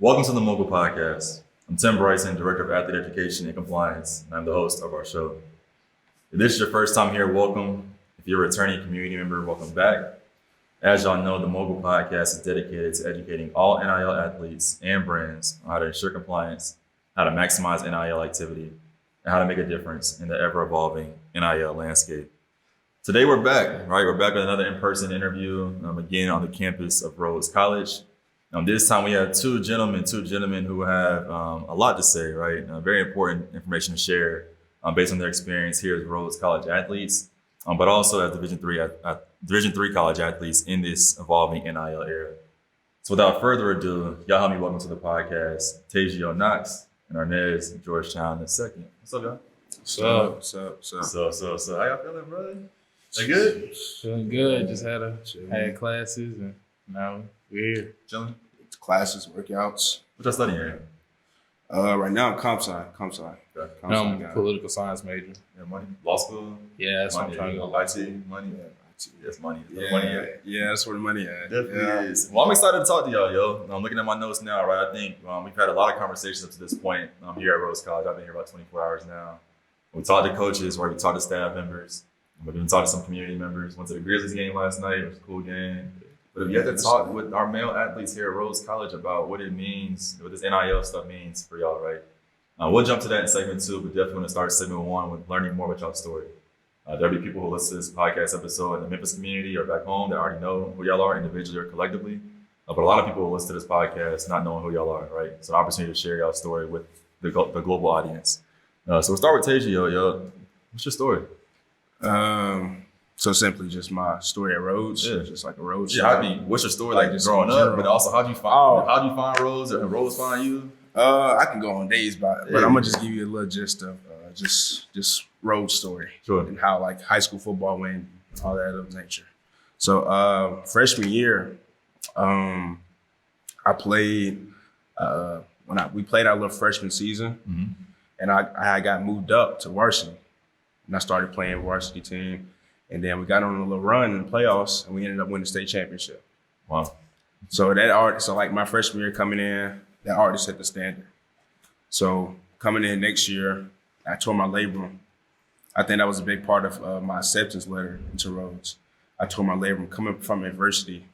Welcome to the MOGL podcast. I'm Tim Bryson, Director of Athlete Education and Compliance, and I'm the host of our show. If this is your first time here, welcome. If you're a returning community member, welcome back. As y'all know, the MOGL podcast is dedicated to educating all NIL athletes and brands on how to ensure compliance, how to maximize NIL activity, and how to make a difference in the ever-evolving NIL landscape. Today we're back, right? We're back with another in-person interview, again on the campus of Rhodes College. This time we have two gentlemen who have a lot to say, right? Very important information to share based on their experience here as Rhodes College athletes, but also as Division III college athletes in this evolving NIL era. So without further ado, y'all help me welcome to the podcast, TezJioh, Knox, and Arness, Georgetown the second. What's up, y'all? What's up? So how y'all feeling, brother? They good? Feeling good. Just had classes and now we're here. Chilling? Classes, workouts. What y'all studying here? Right now I'm comp sci. Okay. I'm a political science major. Yeah, money. Law school? Yeah, that's money, what I'm trying to go. IT, money. Yeah, IT. Yes, money. Yeah, Money at. yeah, that's where the money at. Definitely is. Well, I'm excited to talk to y'all, yo. I'm looking at my notes now, right? I think we've had a lot of conversations up to this point here at Rhodes College. I've been here about 24 hours now. We talked to coaches, right? We talked to staff members. We've been talking to some community members. Went to the Grizzlies game last night. It was a cool game. But if you had to talk with our male athletes here at Rhodes College about what it means, what this NIL stuff means for y'all, right? We'll jump to that in segment 2, but definitely want to start segment 1 with learning more about y'all's story. There'll be people who listen to this podcast episode in the Memphis community or back home that already know who y'all are individually or collectively. But a lot of people will listen to this podcast not knowing who y'all are, right? So an opportunity to share y'all's story with the global audience. So we'll start with TezJioh, yo. What's your story? So simply just my story at Rhodes. Yeah. Just like a Rhodes. Yeah, what's your story like just growing in up? general. But also how'd you find Rhodes and Rhodes find you? I can go on days but I'm gonna just give you a little gist of just Rhodes story. Sure. And how like high school football went, all that of nature. So freshman year, I played we played our little freshman season, and I got moved up to varsity, and I started playing varsity team, and then we got on a little run in the playoffs, and we ended up winning the state championship. Wow. So like my freshman year coming in, that already set the standard. So coming in next year, I tore my labrum. I think that was a big part of my acceptance letter into Rhodes. I tore my labrum. Coming from adversity,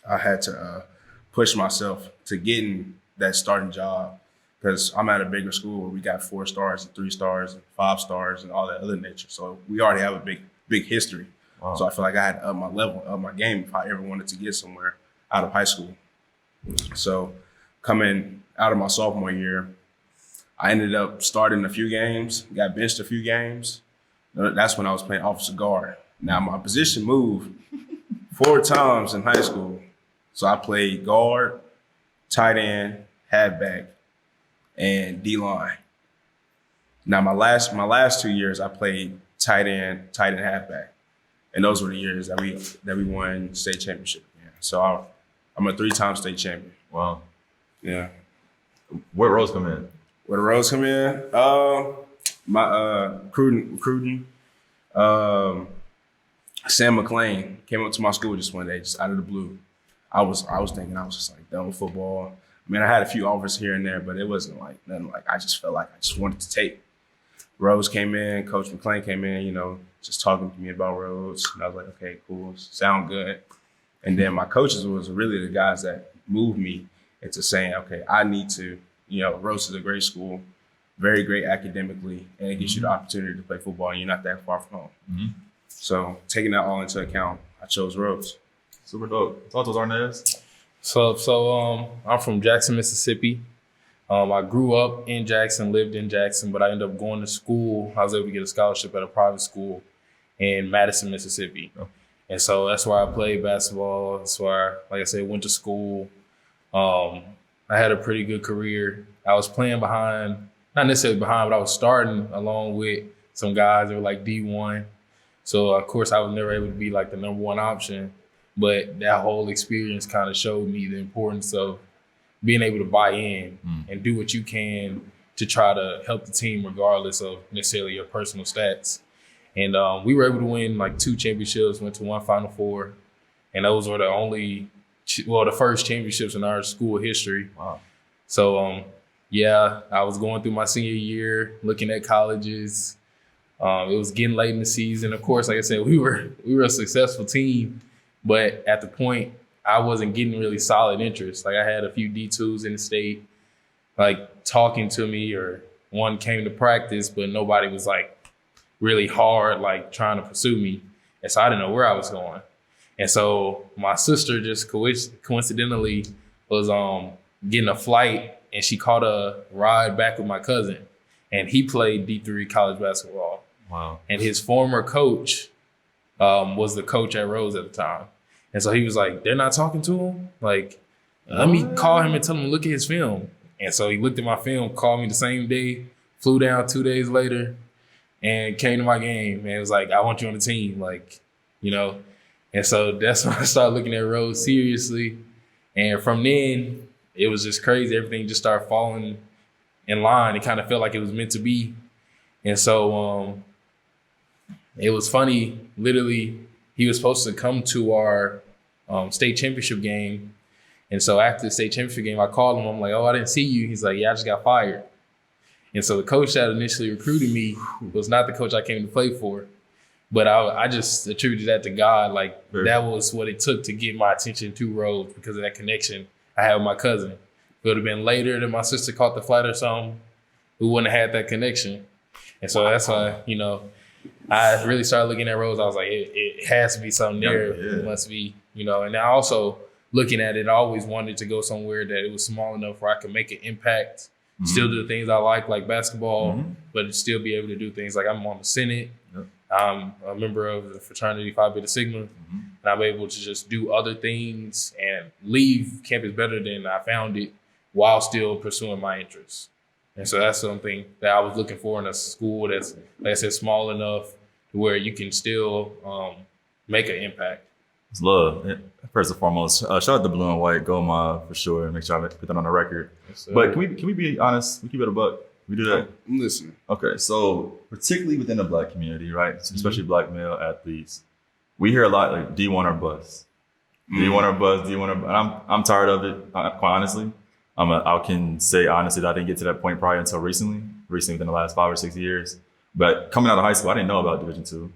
I had to push myself to getting that starting job, because I'm at a bigger school where we got 4 stars and 3 stars and 5 stars and all that other nature. So we already have a big history. Wow. So I feel like I had to up my level, up my game if I ever wanted to get somewhere out of high school. So coming out of my sophomore year, I ended up starting a few games, got benched a few games. That's when I was playing offensive guard. Now my position moved 4 times in high school. So I played guard, tight end, halfback, and D-line. Now my last 2 years, I played tight end, halfback, and those were the years that we won state championship. Yeah. So I'm a 3-time state champion. Wow. Yeah. Where Rhodes come in? Where the Rhodes come in? My recruiting. Sam McClain came up to my school just one day, just out of the blue. I was thinking I was just like done with football. I mean, I had a few offers here and there, but it wasn't like nothing. Like I just felt like I just wanted to take. Rhodes came in, Coach McClain came in, just talking to me about Rhodes. And I was like, okay, cool, sound good. And then my coaches was really the guys that moved me into saying, okay, I need to, Rhodes is a great school, very great academically, and it gives you the opportunity to play football, and you're not that far from home. Mm-hmm. So taking that all into account, I chose Rhodes. Super dope. Talk to us, Arness. So I'm from Jackson, Mississippi. I grew up in Jackson, lived in Jackson, but I ended up going to school. I was able to get a scholarship at a private school in Madison, Mississippi. Oh. And so that's where I played basketball. That's where, like I said, went to school. I had a pretty good career. I was playing behind, not necessarily behind, but I was starting along with some guys that were like D1. So, of course, I was never able to be like the number 1 option. But that whole experience kind of showed me the importance of being able to buy in and do what you can to try to help the team regardless of necessarily your personal stats. And we were able to win like 2 championships, went to 1 Final Four. And those were the only the first championships in our school history. Wow. So, yeah, I was going through my senior year, looking at colleges. It was getting late in the season. Of course, like I said, we were a successful team, but at the point, I wasn't getting really solid interest. Like I had a few D2s in the state, like talking to me, or one came to practice, but nobody was like really hard, like trying to pursue me. And so I didn't know where I was going. And so my sister just coincidentally was getting a flight, and she caught a ride back with my cousin, and he played D3 college basketball. Wow. And his former coach was the coach at Rose at the time. And so he was like, they're not talking to him? Like, let me call him and tell him to look at his film. And so he looked at my film, called me the same day, flew down 2 days later, and came to my game. And it was like, I want you on the team, like, you know. And so that's when I started looking at Rose seriously. And from then, it was just crazy. Everything just started falling in line. It kind of felt like it was meant to be. And so it was funny. Literally, he was supposed to come to our state championship game. And so after the state championship game, I called him. I'm like, oh, I didn't see you. He's like, yeah, I just got fired. And so the coach that initially recruited me was not the coach I came to play for. But I just attributed that to God. Like, that was what it took to get my attention to Rose, because of that connection I had with my cousin. If it would have been later that my sister caught the flight or something, we wouldn't have had that connection. And so that's why, you know, I really started looking at Rose. I was like, it has to be something there. Yeah. It must be, you know. And I also, looking at it, I always wanted to go somewhere that it was small enough where I could make an impact, still do the things I like basketball, but still be able to do things like I'm on the Senate. Yep. I'm a member of the fraternity Phi Beta Sigma, and I'm able to just do other things and leave campus better than I found it while still pursuing my interests. And so that's something that I was looking for in a school that's, like I said, small enough to where you can still make an impact. It's love. First and foremost, shout out to Blue and White, Go Ma for sure. Make sure I put that on the record. Yes, but can we be honest? We keep it a buck. We do that. I'm listening. Okay, so particularly within the Black community, right? Especially Black male athletes, we hear a lot like D1 or bust. D1 or bust, D1 or bust. I'm tired of it, quite honestly. I can say honestly that I didn't get to that point probably until recently within the last 5 or 6 years. But coming out of high school, I didn't know about Division II.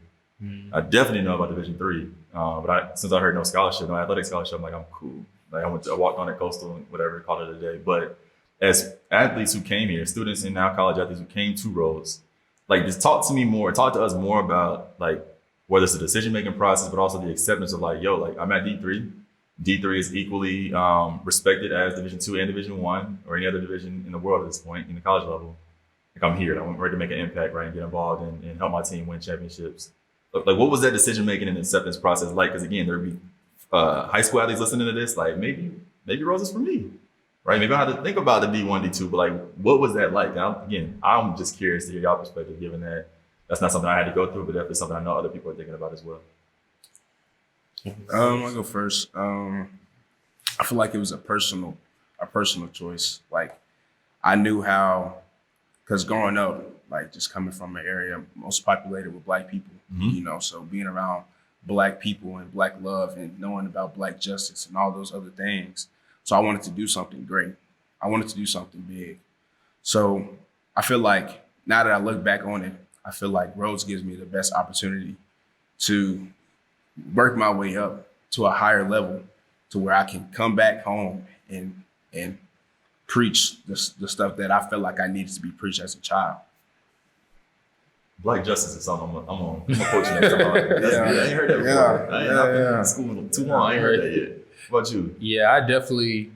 I definitely know about Division III. But since I heard no scholarship, no athletic scholarship, I'm like, I'm cool. Like I walked on at Coastal and whatever, called it a day. But as athletes who came here, students and now college athletes who came to Rose, like just talk to us more about like whether it's the decision-making process, but also the acceptance of like, yo, like I'm at D3. D3 is equally respected as Division II and Division I or any other division in the world at this point in the college level. Like I'm here, I'm ready to make an impact, right, and get involved and help my team win championships. Like what was that decision-making and acceptance process like? Because again, there'd be high school athletes listening to this, like maybe Rose is for me, right? Maybe I have to think about the D1, D2, but like what was that like? I'm just curious to hear y'all perspective, given that that's not something I had to go through, but definitely something I know other people are thinking about as well. I'll go first. I feel like it was a personal choice. Like I knew how, because growing up, like just coming from an area most populated with Black people, you know, so being around Black people and Black love and knowing about Black justice and all those other things. So I wanted to do something great. I wanted to do something big. So I feel like now that I look back on it, I feel like Rhodes gives me the best opportunity to work my way up to a higher level to where I can come back home and preach the stuff that I felt like I needed to be preached as a child. Black justice is something I'm gonna quote you next time. I ain't heard that before. I've been in school too long. I ain't heard that yet. What about you? Yeah, I definitely,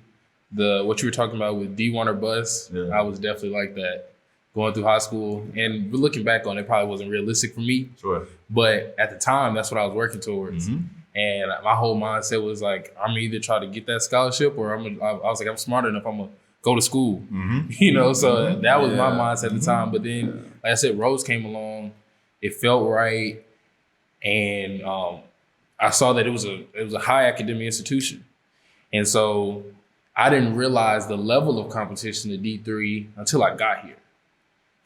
what you were talking about with D1 or bust, I was definitely like that going through high school. And looking back on it, probably wasn't realistic for me. Sure. But at the time, that's what I was working towards. And my whole mindset was like, I'm either try to get that scholarship or I was like, I'm smart enough, I'm going to go to school. You know, so that was my mindset at the time. But then, like I said, Rose came along. It felt right. And I saw that it was a high academic institution. And so I didn't realize the level of competition at D3 until I got here.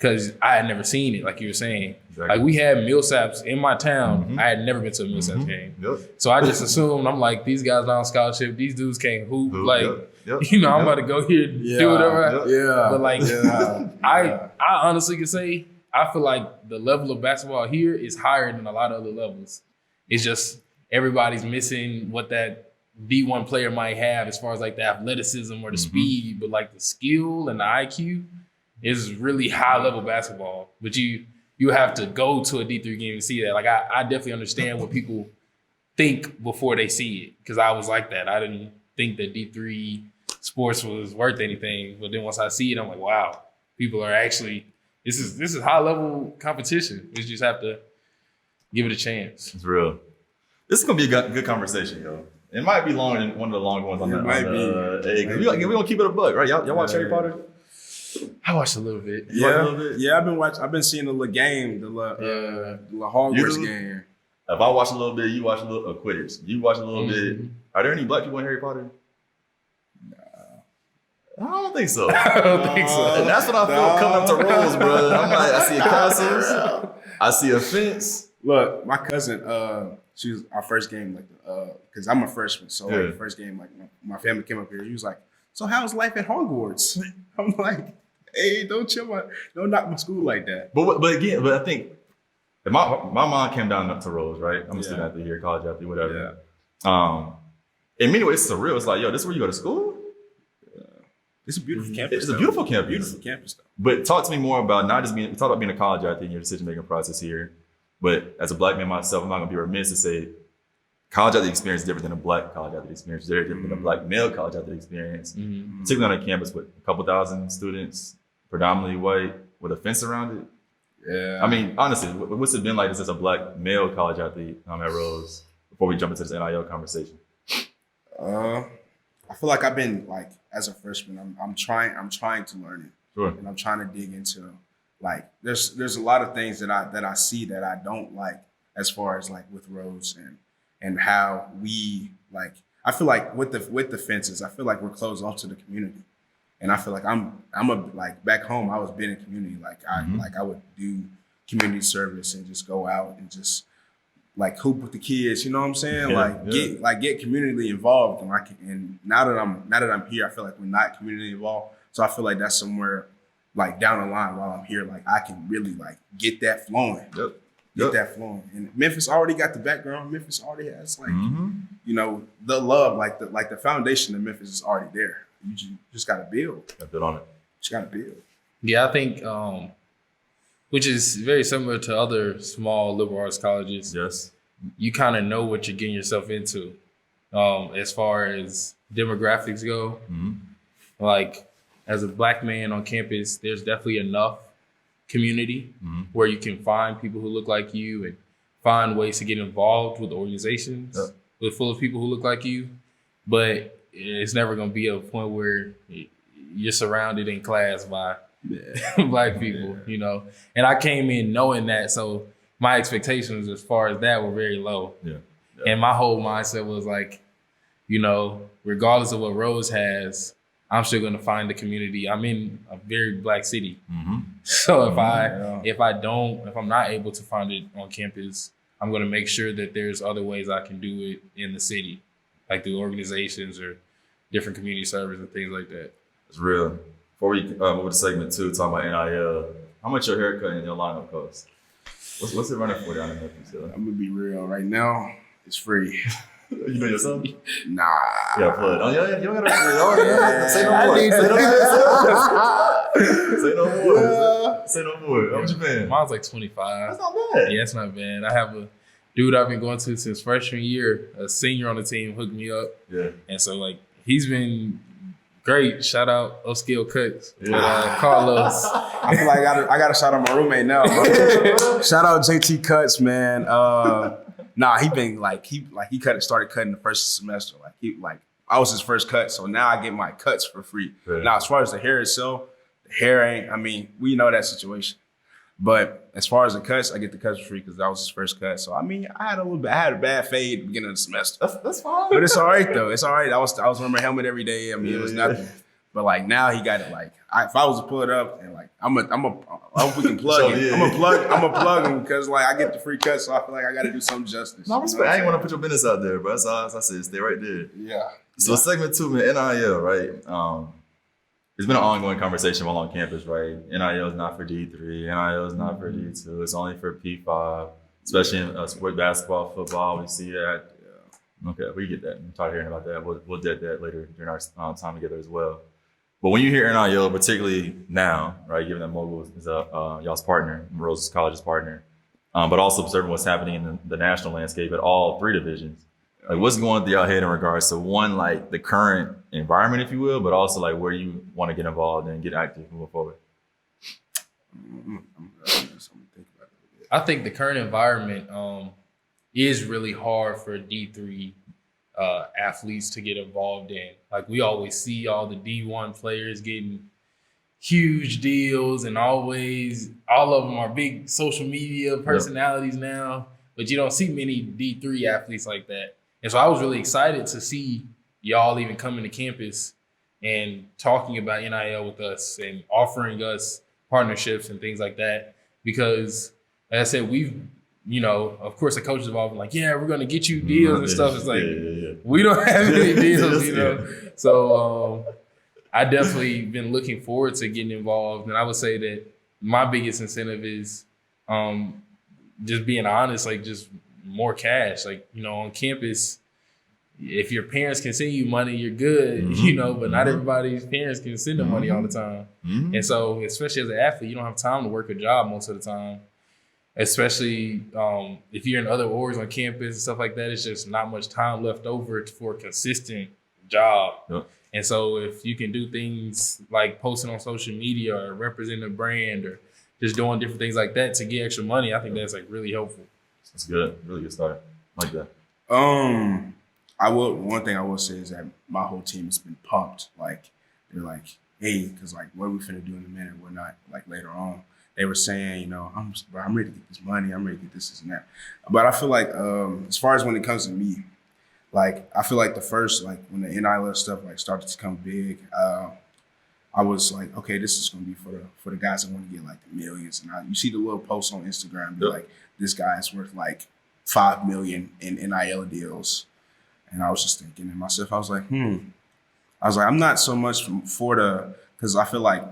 because I had never seen it, like you were saying. Exactly. Like we had Millsaps in my town. I had never been to a Millsaps game. Yep. So I just assumed, I'm like, these guys are on scholarship. These dudes can't hoop. Like, Yep. you know, I'm about to go here and do whatever. Yeah. But like, I honestly can say, I feel like the level of basketball here is higher than a lot of other levels. It's just everybody's missing what that D1 player might have as far as like the athleticism or the speed, but like the skill and the IQ is really high level basketball. But you have to go to a D3 game and see that. Like I definitely understand what people think before they see it, because I was like that. I didn't think that D3 sports was worth anything, but then once I see it, I'm like, wow, people are actually this is high level competition. We just have to give it a chance. It's real. This is gonna be a good conversation, yo. It might be longer than one of the longer ones on we gonna keep it a buck, right? Y'all watch Harry Potter? I watched a little bit. Yeah, I've been seeing the little game, the Hogwarts game. If I watch a little bit, you watch a little Quidditch. You watch a little bit. Are there any black people in Harry Potter? I don't think so. And that's what I feel coming up to Rose, bro. I'm like, I see a castles, I see a fence. Look, my cousin, she was our first game, like, because I'm a freshman, so like the first game, like my family came up here. He was like, "So how's life at Hogwarts?" I'm like, "Hey, don't knock my school like that." But I think if my mom came down to Rose, right? I'm a student athlete here, college athlete, whatever. Yeah. In many ways, it's surreal. It's like, yo, this is where you go to school. It's a beautiful campus. It's a beautiful campus. Beautiful campus, though. But talk to me more about not just being. Talk about being a college athlete in your decision-making process here. But as a black man myself, I'm not gonna be remiss to say college athlete experience is different than a black college athlete experience. It's very different than a black male college athlete experience. Particularly on a campus with a couple thousand students, predominantly white, with a fence around it. Yeah. I mean, honestly, what's it been like as a black male college athlete at Rose before we jump into this NIL conversation? I feel like I've been like, as a freshman, I'm trying to learn it. Sure. And I'm trying to dig into, like, there's a lot of things that I see that I don't like, as far as like with Rose and how we, like, I feel like with the fences, I feel like we're closed off to the community. And I feel like I'm like back home, I was been in community. Like I would do community service and just go out and just like hoop with the kids, you know what I'm saying? Get community involved. And now that I'm here, I feel like we're not community involved. So I feel like that's somewhere like down the line while I'm here, like I can really like get that flowing. Get that flowing. And Memphis already got the background. Memphis already has like, you know, the love, like the foundation of Memphis is already there. You just gotta build. Got build on it. Just gotta build. Yeah, I think which is very similar to other small liberal arts colleges. Yes. You kind of know what you're getting yourself into as far as demographics go. Like, as a black man on campus, there's definitely enough community where you can find people who look like you and find ways to get involved with organizations full of people who look like you. But it's never going to be a point where you're surrounded in class by black people, you know. And I came in knowing that, so my expectations as far as that were very low. And my whole mindset was like, you know, regardless of what Rose has, I'm still going to find the community. I'm in a very black city. So if I'm not able to find it on campus, I'm going to make sure that there's other ways I can do it in the city, like through organizations or different community service and things like that. It's real. Before we move to segment 2, talking about NIL, how much your haircut and your lineup cost? What's it running for down in Memphis? I'm gonna be real. Right now, it's free. You know yourself? Nah. Yeah, flood. Oh, yeah, you don't gotta say no more. Say no more. How much you paying? Mine's like 25. That's not bad. Yeah, it's not bad. I have a dude I've been going to since freshman year, a senior on the team, hooked me up. Yeah. And so like he's been great. Shout out Upscale Cuts. Carlos. I feel like I got a shout out my roommate now. Shout out JT Cuts, man. Nah, he started cutting the first semester. I was his first cut, so now I get my cuts for free. Right. Now, as far as the hair itself, the hair ain't. I mean, we know that situation. But as far as the cuts, I get the cuts for free because that was his first cut. So I mean, I had a bad fade at the beginning of the semester. That's fine. But it's all right though. It's all right. I was wearing my helmet every day. I mean, it was nothing. But like now he got it. Like if I was to pull it up and like I hope we can plug So, him. yeah. I'm gonna plug him because like I get the free cut, so I feel like I got to do some justice. No, You know respect. what I I'm ain't want to saying? put your business out there, but that's all I said. Stay right there. Yeah. So segment 2, man, NIL, right? It's been an ongoing conversation while on campus, right? NIL is not for D3. NIL is not for D2. It's only for P5, especially in sport, basketball, football. We see that. Okay, we get that. I'm tired of hearing about that. We'll get that later during our time together as well. But when you hear NIL, particularly now, right, given that MOGL is y'all's partner, Rose College's partner, but also observing what's happening in the national landscape at all 3 divisions. Like, what's going through your head in regards to one, like the current environment, if you will, but also like where you want to get involved and get active moving forward? I think the current environment is really hard for D3 athletes to get involved in. Like, we always see all the D1 players getting huge deals, and always all of them are big social media personalities now, but you don't see many D3 athletes like that. And so I was really excited to see y'all even coming to campus and talking about NIL with us and offering us partnerships and things like that. Because, like I said, we've, of course, the coaches have all been like, yeah, we're going to get you deals and stuff. It's like, we don't have any deals, So I definitely been looking forward to getting involved. And I would say that my biggest incentive is just being honest, like just more cash. Like, on campus, if your parents can send you money, you're good, but not everybody's parents can send them money all the time. And so, especially as an athlete, you don't have time to work a job most of the time. Especially if you're in other orgs on campus and stuff like that, it's just not much time left over for a consistent job. Yep. And so if you can do things like posting on social media or representing a brand or just doing different things like that to get extra money, I think that's like really helpful. That's good. Really good start. I like that. One thing I will say is that my whole team has been pumped. Like, they're like, hey, because like what are we finna do in a minute? We're not like later on. They were saying, I'm ready to get this money. I'm ready to get this and that. But I feel like as far as when it comes to me, like I feel like the first, like when the NIL stuff like started to come big, I was like, okay, this is gonna be for the guys that want to get like the millions. And you see the little posts on Instagram, be like, this guy's worth like $5 million in NIL deals. And I was just thinking to myself, I was like, I'm not so much because I feel like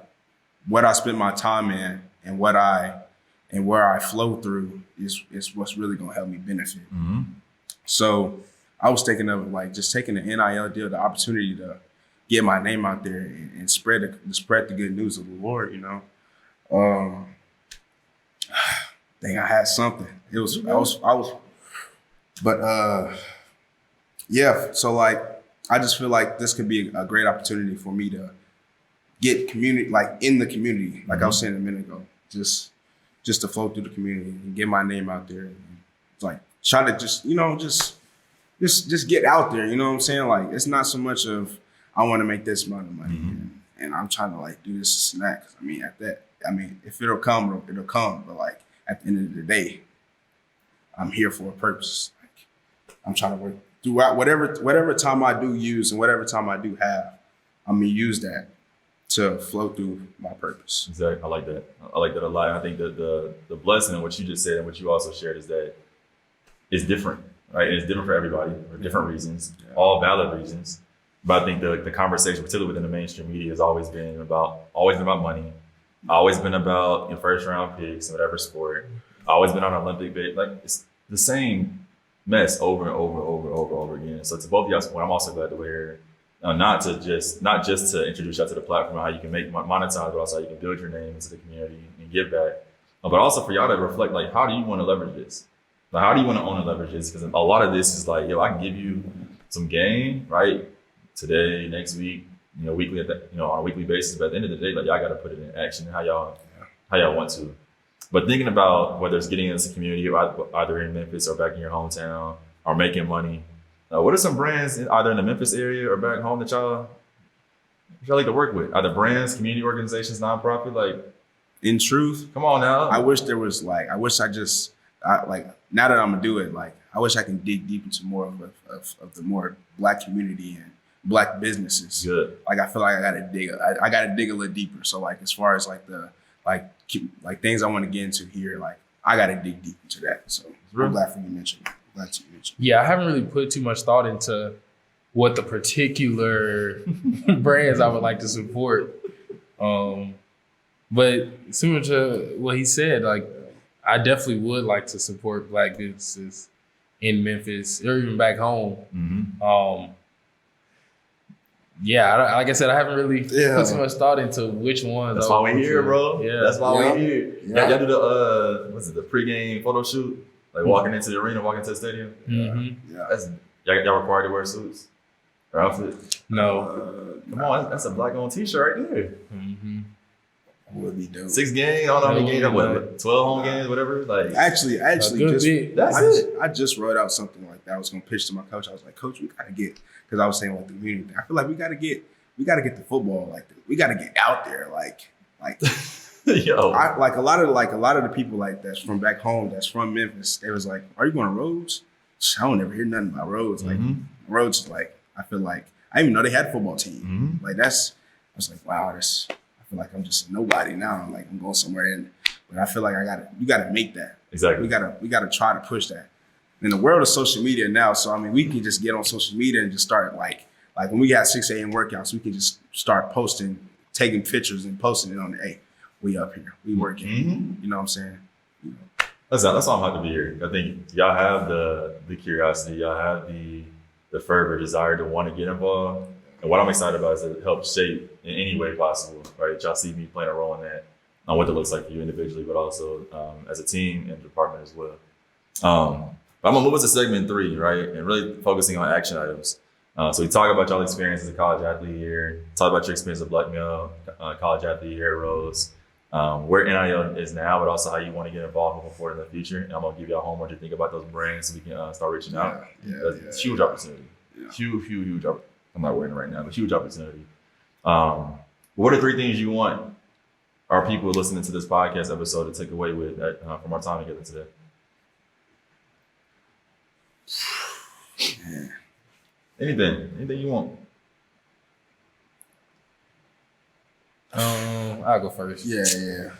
what I spend my time in and where I flow through is what's really gonna help me benefit. So I was thinking of like just taking the NIL deal, the opportunity to get my name out there and spread the good news of the Lord. Dang, I had something. It was I was, but yeah. So like I just feel like this could be a great opportunity for me to get community, like in the community, like I was saying a minute ago, just to flow through the community and get my name out there, and like try to just get out there. You know what I'm saying? Like it's not so much of I want to make this amount of money and I'm trying to like do this and that. 'Cause if it'll come, it'll come. But like at the end of the day, I'm here for a purpose. Like I'm trying to work throughout whatever time I do use and whatever time I do have, I'm gonna use that to flow through my purpose. Exactly. I like that. I like that a lot. I think that the blessing in what you just said and what you also shared is that it's different, right? It's different for everybody for different reasons, all valid reasons. But I think the conversation, particularly within the mainstream media, has always been about money, always been about first round picks in whatever sport, always been on Olympic bait. Like it's the same mess over and over again. So to both of y'all's point, I'm also glad to hear not just to introduce y'all to the platform, how you can make monetize, but also how you can build your name into the community and give back. But also for y'all to reflect, like, how do you want to leverage this? Like, how do you want to own and leverage this? Because a lot of this is like, I can give you some game, right? Today, next week, weekly on a weekly basis. But at the end of the day, like y'all got to put it in action how y'all want to. But thinking about whether it's getting into the community, either in Memphis or back in your hometown, or making money. What are some brands either in the Memphis area or back home that y'all like to work with? Either brands, community organizations, nonprofit? Like, in truth, come on now. I wish there was now that I'm gonna do it, like I wish I can dig deep into more of the more Black community and Black businesses. Good. Like I feel like I gotta dig a little deeper. So like as far as like things I want to get into here, like I gotta dig deep into that. So I'm glad you mentioned. Yeah, I haven't really put too much thought into what the particular brands I would like to support. But similar to what he said, like I definitely would like to support Black businesses in Memphis or even back home. Mm-hmm. Yeah, like I said, I haven't really put too much thought into which ones. That's why we're here, bro. Yeah, that's why we're here. Yeah. Y'all do the pregame photo shoot, like walking into the arena, walking to the stadium. Mm-hmm. Yeah. Y'all required to wear suits or outfit? No. Come on, that's a black-owned T-shirt right there. Mm-hmm. Would be dope. 6 games, I don't know how many games. What, 12 home games, whatever. Like Actually, That's I just wrote out something like that. I was gonna pitch to my coach. I was like, Coach, we gotta get, because I was saying like the community thing. I feel like we gotta get the football like we gotta get out there like yo, like a lot of the people like that's from back home that's from Memphis. They was like, are you going to Rhodes? I don't ever hear nothing about Rhodes. Like Rhodes is like, I feel like I didn't even know they had a football team. Like I was like, wow, I feel like I'm just a nobody now. I'm like, I'm going somewhere in, but I feel like you gotta make that. exactly. We gotta try to push that. In the world of social media now, so I mean, we can just get on social media and just start like when we got 6 a.m. workouts, we can just start posting, taking pictures and posting it on the, hey, we up here, we working. You know what I'm saying? You know. That's why I'm happy to be here. I think y'all have the curiosity, y'all have the fervor, desire to want to get involved. And what I'm excited about is to help shape in any way possible, right? Y'all see me playing a role in that, on what that looks like for you individually, but also as a team and department as well. But I'm gonna move us to segment 3, right? And really focusing on action items. So we talk about y'all experience as a college athlete here, talk about your experience as a black male college athlete here at Rose, where NIL is now, but also how you want to get involved moving forward in the future. And I'm gonna give y'all homework to think about those brands so we can start reaching out. It's a huge opportunity. Yeah. Huge opportunity. I'm not wearing it right now, but huge opportunity. What are 3 things you want our people listening to this podcast episode to take away with from our time together today? Yeah. Anything you want. I'll go first. Yeah.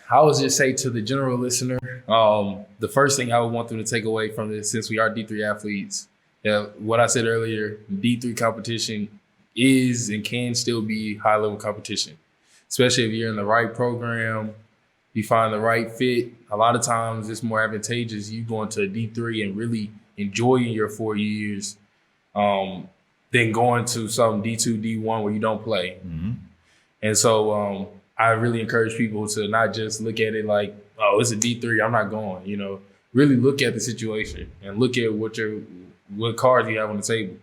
I would just say to the general listener, the first thing I would want them to take away from this, since we are D3 athletes, what I said earlier, D3 competition is and can still be high level competition, especially if you're in the right program, you find the right fit. A lot of times it's more advantageous you going to D3 and really enjoying your 4 years than going to some D2, D1 where you don't play. And so I really encourage people to not just look at it like, oh, it's a D3, I'm not going. You know, really look at the situation and look at what cards you have on the table.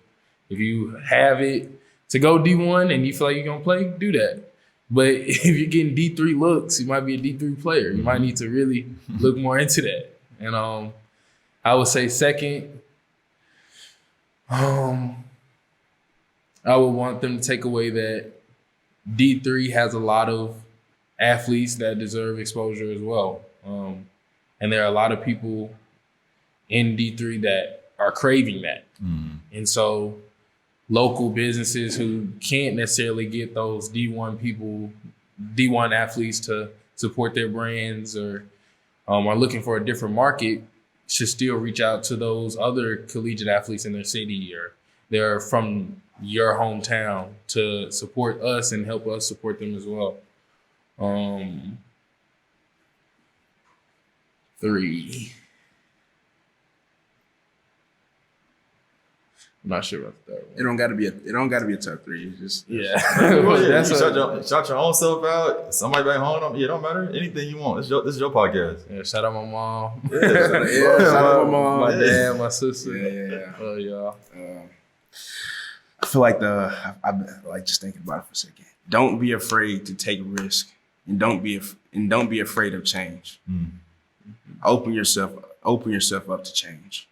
If you have it to go D1 and you feel like you're gonna play, do that. But if you're getting D3 looks, you might be a D3 player. You might need to really look more into that. And I would say second, I would want them to take away that D3 has a lot of athletes that deserve exposure as well. And there are a lot of people in D3 that are craving that. And so local businesses who can't necessarily get those D1 athletes to support their brands or are looking for a different market should still reach out to those other collegiate athletes in their city or they're from your hometown to support us and help us support them as well. 3. I'm not sure about that one. It don't gotta be a top 3. It's just Shout your own self out. Somebody back home. It don't matter. Anything you want. This is your podcast. Yeah, shout out my mom. shout out my mom, my dad, my sister. Yeah. Oh y'all. I feel like I'm like just thinking about it for a second. Don't be afraid to take risk, and don't be afraid of change. Open yourself up to change.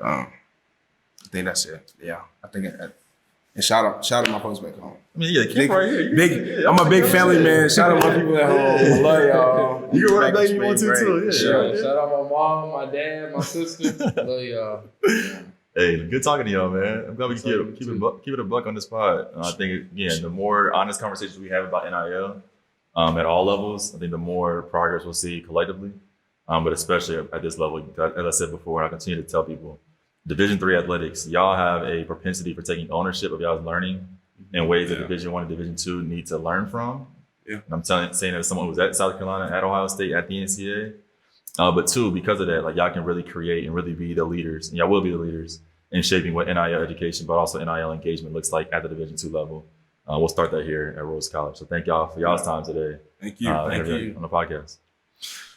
I think that's it. Yeah, I think and shout out my folks back home. I mean, Kim right here. I'm a big family man. Shout out my people at home. I love y'all. You can run a baby you want to too. Shout out my mom, my dad, my sister. I love y'all. Hey, good talking to y'all, man. I'm glad we keep it a buck on this pod. I think again, the more honest conversations we have about NIL at all levels, I think the more progress we'll see collectively. But especially at this level, as I said before, I continue to tell people, Division III athletics, y'all have a propensity for taking ownership of y'all's learning in ways that Division I and Division II need to learn from. Yeah. And I'm saying as someone who's at South Carolina, at Ohio State, at the NCAA. But two, because of that, like y'all can really create and really be the leaders, and y'all will be the leaders in shaping what NIL education, but also NIL engagement looks like at the Division II level. We'll start that here at Rose College. So thank y'all for y'all's time today. Thank you. Thank you on the podcast.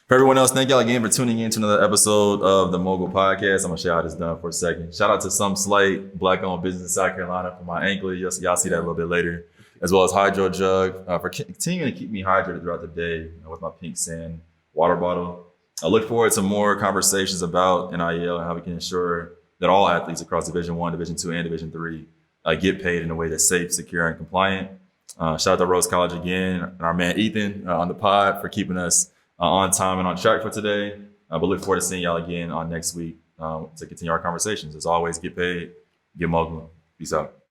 For everyone else, thank y'all again for tuning in to another episode of the MOGL podcast. I'm gonna show you how this is done for a second. Shout out to Some Slight, Black-owned business in South Carolina for my ankle. Y'all see that a little bit later, as well as Hydro Jug for continuing to keep me hydrated throughout the day with my pink sand water bottle. I look forward to more conversations about NIL and how we can ensure that all athletes across Division I, Division II, and Division III get paid in a way that's safe, secure, and compliant. Shout out to Rose College again, and our man Ethan on the pod for keeping us on time and on track for today. But look forward to seeing y'all again on next week to continue our conversations. As always, get paid, get MOGL. Peace out.